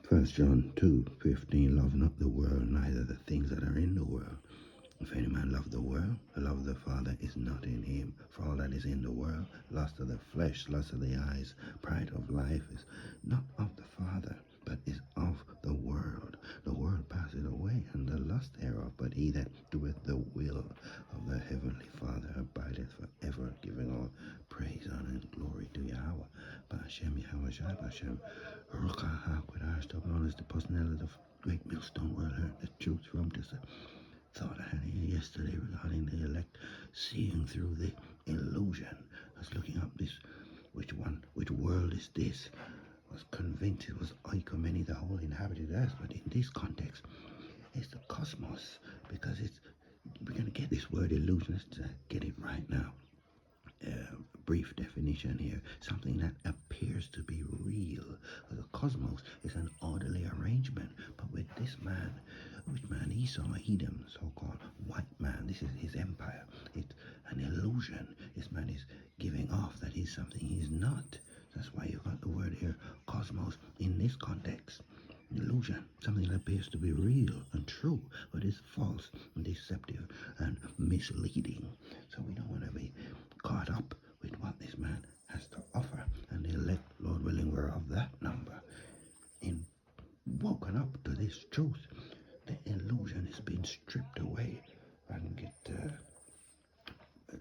1 John 2:15, love not the world, neither the things that are in the world. If any man love the world, the love of the Father is not in him. For all that is in the world, lust of the flesh, lust of the eyes, pride of life, is not of the Father, but is of the world. The world passeth away, and the lust thereof, but he that doeth the will of the heavenly Father abideth forever, giving all praise, honor, and glory to Yahweh. Ba'ashem Yahweh Shai, Ba'ashem Ruach HaKodesh, stop known as the personnel of the great millstone world, heard the truth from this thought I had here yesterday regarding the elect, seeing through the illusion. I was looking up this, which world is this? I was convinced it was Oikomeni, the whole inhabited earth, but in this context, it's the cosmos, because we're going to get this word illusion. Let's get it right now. Brief definition here: something that appears to be real. The cosmos is an orderly arrangement, but with this man, which man? Esau, Edom, so-called white man. This is his empire. It's an illusion. This man is giving off that he's something he's not. That's why you got the word here, cosmos, in this context. Illusion, something that appears to be real and true, but is false and deceptive and misleading. So we don't want to be caught up with what this man has to offer, and the elect, Lord willing, we're of that number. In woken up to this truth, the illusion has been stripped away. I can get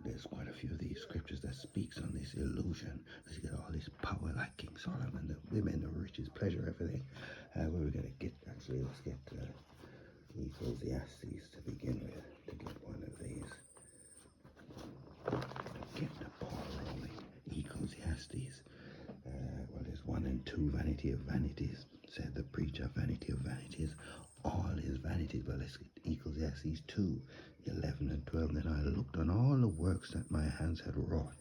there's quite a few of these scriptures that speaks on this illusion. Let's get all this power like King Solomon, the women, the riches, pleasure, everything. Where we're going to get, actually, let's get Ecclesiastes to begin with, to get one of these. Get the ball rolling. Ecclesiastes. Well, there's 1 and 2, vanity of vanities, said the preacher. Vanity of vanities, all is vanity. But let's get Ecclesiastes 2, 11 and 12. Then I looked on all the works that my hands had wrought,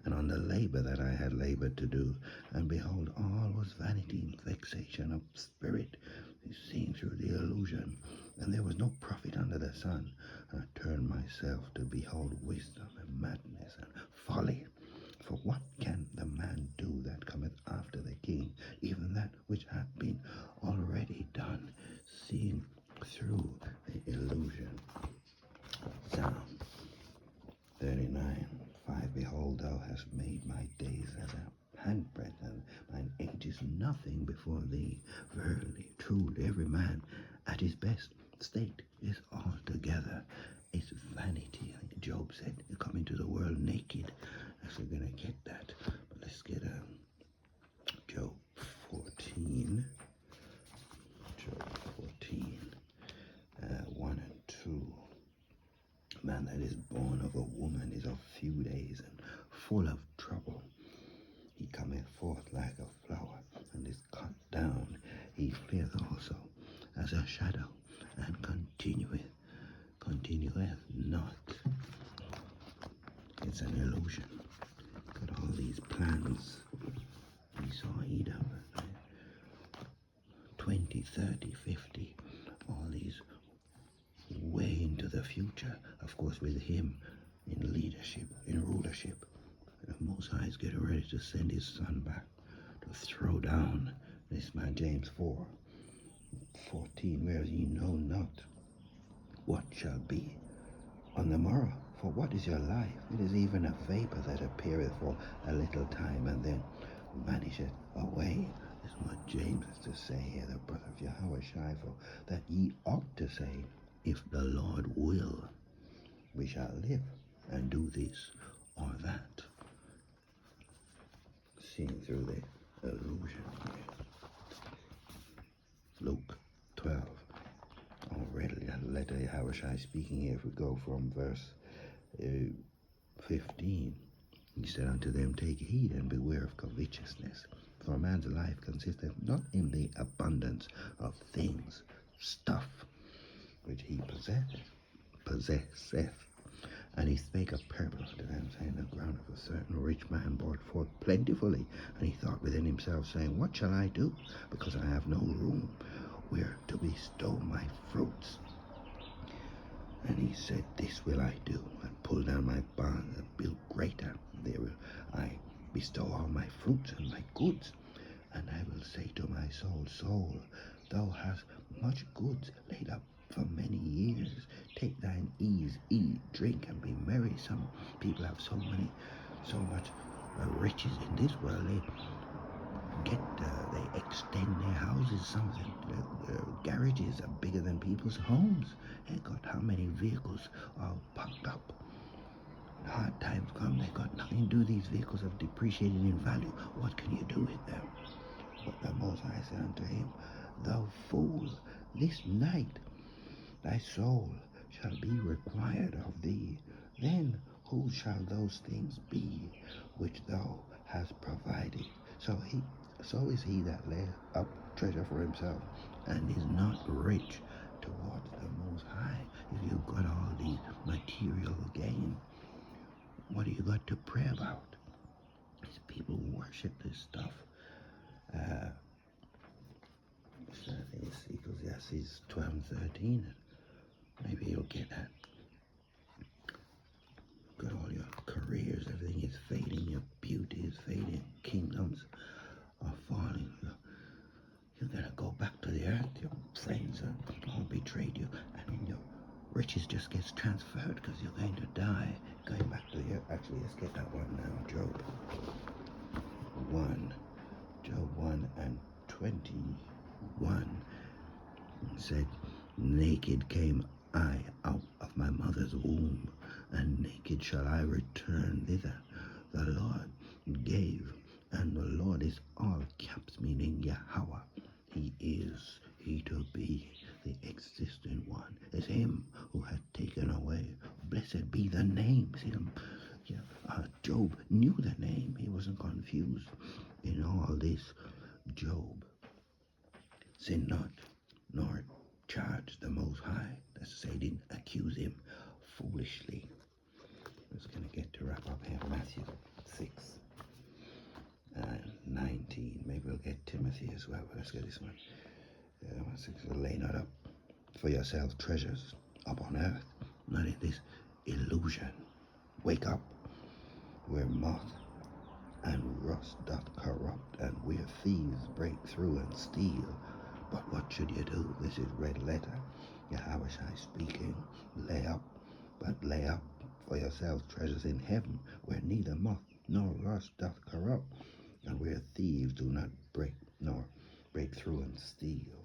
and on the labor that I had labored to do, and behold, all was vanity, vexation of spirit, seeing through the illusion, and there was no profit under the sun. And I turned myself to behold wisdom and madness and folly. For what can the man do that cometh after the king? Even that which hath been already done, seeing through the illusion. Psalm 39:5. Behold, thou hast made my days as a handbreadth, and mine age is nothing before thee. Verily, truly, every man at his best state is altogether. It's vanity. Job said, you come into the world naked. So we're going to get that. But let's get Job 14. Job 14. 1 and 2. Man that is born of a woman is of few days and full of trouble. He cometh forth like a flower, and is cut down. He fleeth also as a shadow, and continueth not. It's an illusion. Got all these plans. Esau, Edom, 20, 30, 50, all these way into the future. Of course, with him in leadership, in rulership, the Most High is getting ready to send his son back to throw down this man. James 4:14, whereas ye know not what shall be on the morrow. For what is your life? It is even a vapor that appeareth for a little time, and then vanisheth away. This is what James has to say here, the brother of Yahweh Shai, for that ye ought to say, if the Lord will, we shall live and do this or that. Seeing through the illusion here. Luke 12. Already, that letter Yahweh Shai speaking here, if we go from verse 15, he said unto them, take heed and beware of covetousness. For a man's life consisteth not in the abundance of things, stuff, which he possesseth. And he spake a parable unto them, saying, the ground of a certain rich man brought forth plentifully. And he thought within himself, saying, what shall I do? Because I have no room where to bestow my fruits. And he said, this will I do, and pull down my barns and build greater. There will I bestow all my fruits and my goods. And I will say to my soul, Soul, thou hast much goods laid up for many years. Take thine ease, eat, drink, and be merry. Some people have so much riches in this world. They extend their houses. Some of their garages are bigger than people's homes. They got how many vehicles are packed up. Hard times come, they got nothing to do. These vehicles have depreciated in value. What can you do with them? But the Most High said unto him, Thou fool, this night thy soul shall be required of thee. Then who shall those things be which thou hast provided? So is he that lays up treasure for himself and is not rich towards the Most High. If you've got all these material gain, what do you got to pray about? These people worship this stuff. I think it's Ecclesiastes 12:13. Maybe you'll get that. Got all your careers, everything is fading, your beauty is fading, kingdoms are falling. You gotta go back to the earth. Your friends all betrayed you, and then your riches just gets transferred because you're going to die. Going back to the earth. Actually, let's get that one now. Job 1 and 21 said, Naked came I out of my mother's womb, and naked shall I return thither. The Lord gave, and the Lord is all caps, meaning Yahweh. He to be, the existing one. It's him who had taken away. Blessed be the name. See, Job knew the name. He wasn't confused in all this. Job sinned not, nor charged the Most High. That's to say, he didn't accuse him foolishly. I'm just going to get to wrap up here. Matthew 6 and 19. Maybe we'll get Timothy as well, but let's get this one. 6, lay not up for yourselves treasures upon earth, not in this illusion. Wake up, where moth and rust doth corrupt, and where thieves break through and steal. But what should you do? This is red letter. Yahushua speaking. Lay up for yourselves treasures in heaven, where neither moth nor rust doth corrupt, and where thieves do not break through and steal.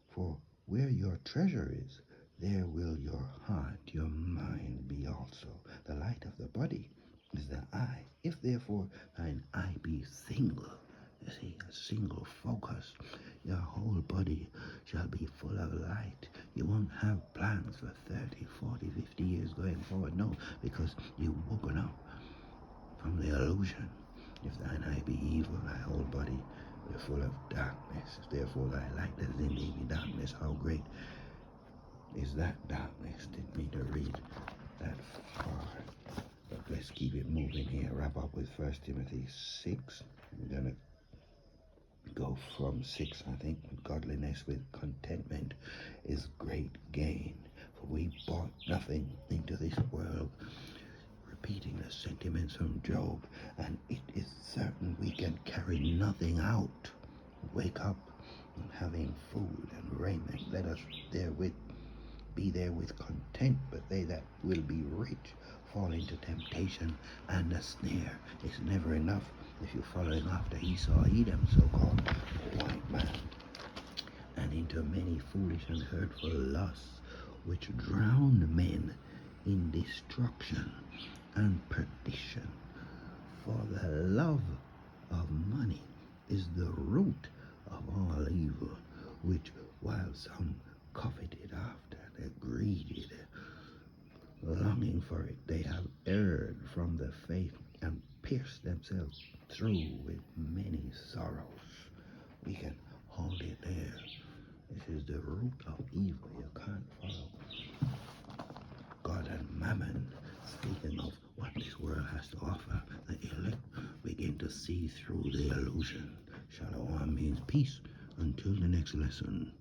For where your treasure is, there will your heart, your mind be also. The light of the body is the eye. If therefore thine eye be single, you see, a single focus, your whole body shall be full of light. You won't have plans for 30, 40, 50 years going forward. No, because you've woken up from the illusion. If thine eye be evil, thy whole body be full of darkness. If therefore thy light is in thee be darkness, how great is that darkness? Didn't mean to read that far. But let's keep it moving here. Wrap up with 1 Timothy 6. We're going to go from 6, I think. Godliness with contentment is great gain. For we brought nothing into this world. Repeating the sentiments from Job, and it is certain we can carry nothing out. Wake up and having food and raiment. Let us be there with content, but they that will be rich fall into temptation and a snare. It's never enough if you're following after Esau, Edom, so-called white man, and into many foolish and hurtful lusts, which drown men in destruction and perdition. For the love of money is the root of all evil, which while some coveted after, they greedy, longing for it, they have erred from the faith and pierced themselves through with many sorrows. We can hold it there. This is the root of evil. You can't follow God and Mammon. Speaking of what this world has to offer, the elect begin to see through the illusion. Shalom means peace. Until the next lesson.